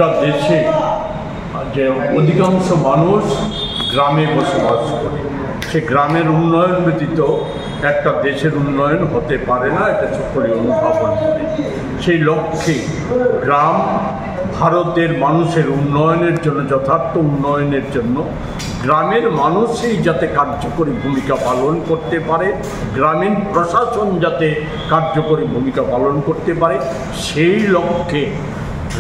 একটা দেশে যে অধিকাংশ মানুষ গ্রামে বসবাস করে, সে গ্রামের উন্নয়ন ব্যতীত একটা দেশের উন্নয়ন হতে পারে না, এটা সকলেই অনুধাবন করে। সেই লক্ষ্যে গ্রাম ভারতের মানুষের উন্নয়নের জন্য, যথার্থ উন্নয়নের জন্য গ্রামের মানুষই যাতে কার্যকরী ভূমিকা পালন করতে পারে, গ্রামীণ প্রশাসন যাতে কার্যকরী ভূমিকা পালন করতে পারে, সেই লক্ষ্যে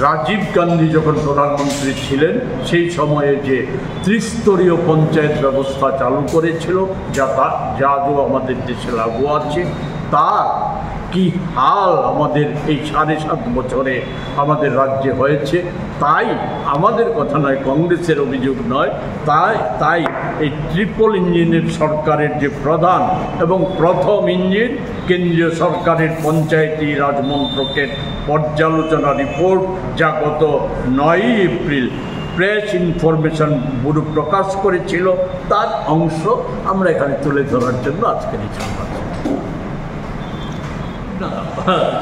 রাজীব গান্ধী যখন প্রধানমন্ত্রী ছিলেন সেই সময়ে যে ত্রিস্তরীয় পঞ্চায়েত ব্যবস্থা চালু করেছিল, যা আজও আমাদের দেশে লাগু আছে, তার কি হাল আমাদের এই 7.5 বছরে আমাদের রাজ্যে হয়েছে। তাই আমাদের কথা নয়, কংগ্রেসের অভিযোগ নয়, তাই এই ট্রিপল ইঞ্জিনের সরকারের যে প্রধান এবং প্রথম ইঞ্জিন কেন্দ্রীয় সরকারের পঞ্চায়েতি রাজ মন্ত্রকের পর্যালোচনা রিপোর্ট, যা গত 9 এপ্রিল প্রেস ইনফরমেশন ব্যুরো প্রকাশ করেছিল, তার অংশ আমরা এখানে তুলে ধরার জন্য আজকের এই সংবাদ।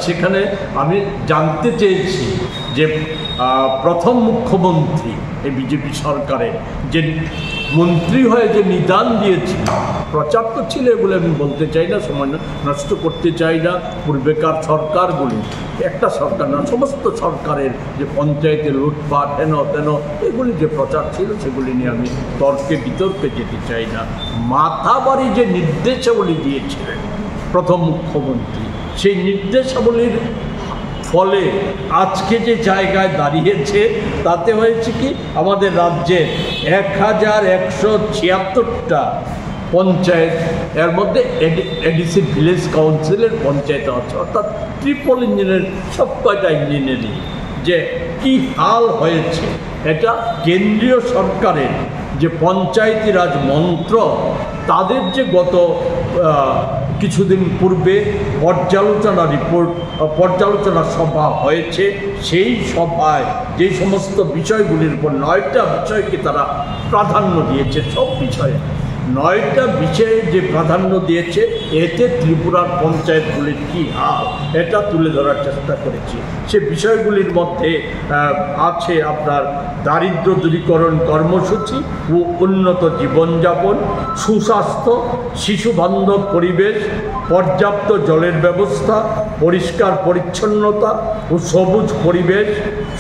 সেখানে আমি জানতে চেয়েছি যে প্রথম মুখ্যমন্ত্রী এই বিজেপি সরকারের যে মন্ত্রী হয়ে যে নিদান দিয়েছিল, প্রচার তো ছিল বলে আমি বলতে চাই না, সময় নষ্ট করতে চাই না। পূর্বেকার সরকারগুলি, একটা সরকার না, সমস্ত সরকারের যে পঞ্চায়েতে লুটপাট হেন তেন এগুলি যে প্রচার ছিল, সেগুলি নিয়ে আমি বিতর্কে যেতে চাই না। মাথাবাড়ি যে নির্দেশাবলী দিয়েছিলেন প্রথম মুখ্যমন্ত্রী, সেই নির্দেশাবলীর ফলে আজকে যে জায়গায় দাঁড়িয়েছে তাতে হয়েছে কি, আমাদের রাজ্যে 1176টা পঞ্চায়েত, এর মধ্যে এডিসি ভিলেজ কাউন্সিলের পঞ্চায়েত আছে, অর্থাৎ ট্রিপল ইঞ্জিনের সব কয়টা ইঞ্জিনেরই যে কি হাল হয়েছে, এটা কেন্দ্রীয় সরকারের যে পঞ্চায়েতি রাজ মন্ত্রক, তাদের যে গত কিছুদিন পূর্বে পর্যালোচনা সভা হয়েছে, সেই সভায় যে সমস্ত বিষয়গুলির উপর 9টা বিষয়কে তারা প্রাধান্য দিয়েছে, সব বিষয়ে 9টা বিষয়ে যে প্রাধান্য দিয়েছে, এতে ত্রিপুরার পঞ্চায়েতগুলির কী হাল এটা তুলে ধরার চেষ্টা করেছি। সে বিষয়গুলির মধ্যে আছে আপনার দারিদ্র্য দূরীকরণ কর্মসূচি ও উন্নত জীবনযাপন, সুস্বাস্থ্য, শিশুবান্ধব পরিবেশ, পর্যাপ্ত জলের ব্যবস্থা, পরিষ্কার পরিচ্ছন্নতা ও সবুজ পরিবেশ,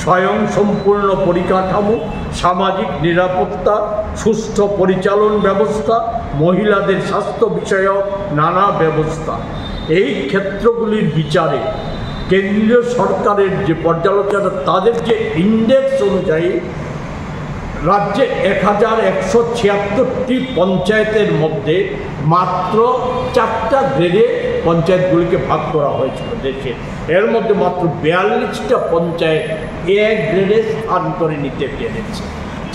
স্বয়ংসম্পূর্ণ পরিকাঠামো, সামাজিক নিরাপত্তা, সুষ্ঠু পরিচালন ব্যবস্থা, মহিলাদের স্বাস্থ্য বিষয়ক নানা ব্যবস্থা। এই ক্ষেত্রগুলির বিচারে কেন্দ্রীয় সরকারের যে পর্যালোচনা, তাদের যে ইন্ডেক্স অনুযায়ী রাজ্যে 1176টি পঞ্চায়েতের মধ্যে মাত্র 4টা গ্রেডে পঞ্চায়েতগুলিকে ভাগ করা হয়েছিল দেশে। এর মধ্যে মাত্র 42টা পঞ্চায়েত এ গ্রেডে স্থান করে নিতে পেরেছে।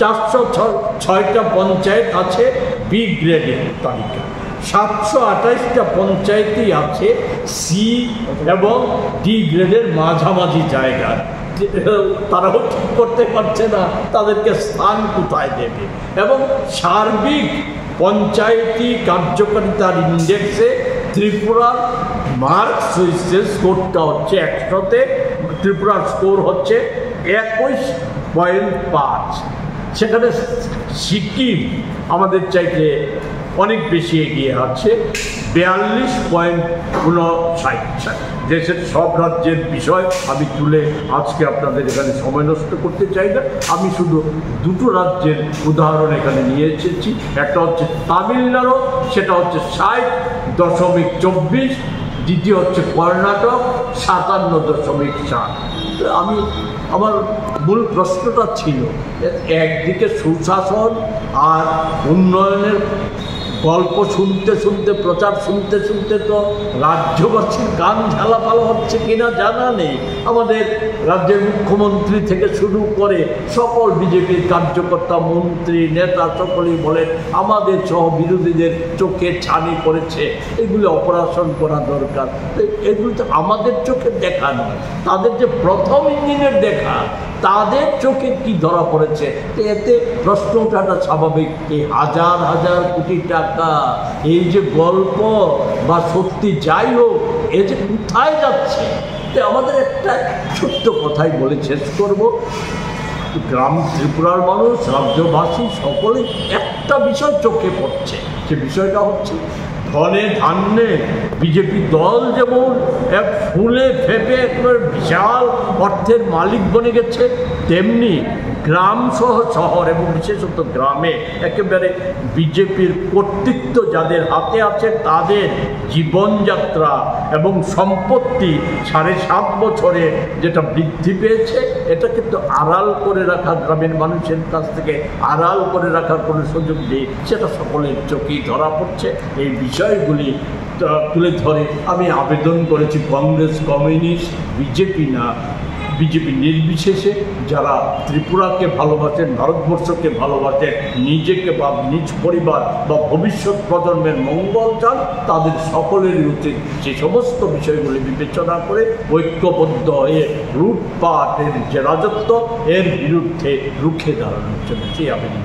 406টা পঞ্চায়েত আছে বি গ্রেডের তালিকা, 728টা পঞ্চায়েতই আছে সি এবং ডি গ্রেডের মাঝামাঝি জায়গায়। তারাও ঠিক করতে পারছে না তাদেরকে স্থান কোথায় দেবে। এবং সার্বিক পঞ্চায়েতি কার্যকারিতার ইন্ডেক্সে ত্রিপুরার মার্কস হচ্ছে, স্কোরটা হচ্ছে 100-তে ত্রিপুরার স্কোর হচ্ছে 21.5। সেখানে সিকিম আমাদের চাইতে অনেক বেশি এগিয়ে আছে, 42.59। দেশের সব রাজ্যের বিষয় আমি তুলে আজকে আপনাদের এখানে সময় নষ্ট করতে চাই না। আমি শুধু 2টো রাজ্যের উদাহরণ এখানে নিয়ে এসেছি। একটা হচ্ছে তামিলনাড়ু, সেটা হচ্ছে 60.24, দ্বিতীয় হচ্ছে কর্ণাটক 57.7। আমার মূল প্রশ্নটা ছিল, একদিকে সুশাসন আর উন্নয়নের গল্প শুনতে শুনতে, প্রচার শুনতে শুনতে তো রাজ্যবাসীর কান ঝালাপালা হচ্ছে কিনা জানা নেই। আমাদের রাজ্যের মুখ্যমন্ত্রী থেকে শুরু করে সকল বিজেপির কার্যকর্তা, মন্ত্রী, নেতা সকলেই বলেন আমাদের সহ বিরোধীদের চোখে ছানি পড়েছে, এগুলি অপারেশন করা দরকার। এগুলি তো আমাদের চোখে দেখা নয়, তাদের যে প্রথম ইঞ্জিনের দেখা, তাদের চোখে কি ধরা পড়েছে। এতে প্রশ্ন ওঠাটা স্বাভাবিক, এই হাজার হাজার কোটি টাকা, এই যে গল্প বা সত্যি যাই হোক, এ যে কোথায় যাচ্ছে। আমাদের একটা ছোট্ট কথাই বলে শেষ করব। গ্রাম ত্রিপুরার মানুষ, রাজ্যবাসী সকলে একটা বিষয় চোখে পড়ছে, সে বিষয়টা হচ্ছে ধনে ধান্যে বিজেপি দল যেমন এক ফুলে ফেপে একবার বিশাল অর্থের মালিক বনে গেছে, তেমনি গ্রাম সহ শহর এবং বিশেষত গ্রামে একেবারে বিজেপির কর্তৃত্ব যাদের হাতে আছে তাদের জীবনযাত্রা এবং সম্পত্তি 7.5 বছরে যেটা বৃদ্ধি পেয়েছে, এটা কিন্তু আড়াল করে রাখা, গ্রামের মানুষের কাছ থেকে আড়াল করে রাখার কোনো সুযোগ নেই, সেটা সকলের চোখেই ধরা পড়ছে। এই বিষয়গুলি তুলে ধরে আমি আবেদন করেছি কংগ্রেস, কমিউনিস্ট, বিজেপি নির্বিশেষে যারা ত্রিপুরাকে ভালোবাসেন, ভারতবর্ষকে ভালোবাসেন, নিজেকে বা নিজ পরিবার বা ভবিষ্যৎ প্রজন্মের মঙ্গল চান, তাদের সকলেরই উচিত যে সমস্ত বিষয়গুলি বিবেচনা করে ঐক্যবদ্ধ হয়ে লুটপাটের যে রাজত্ব এর বিরুদ্ধে রুখে দাঁড়ানোর জন্য সেই আবেদন।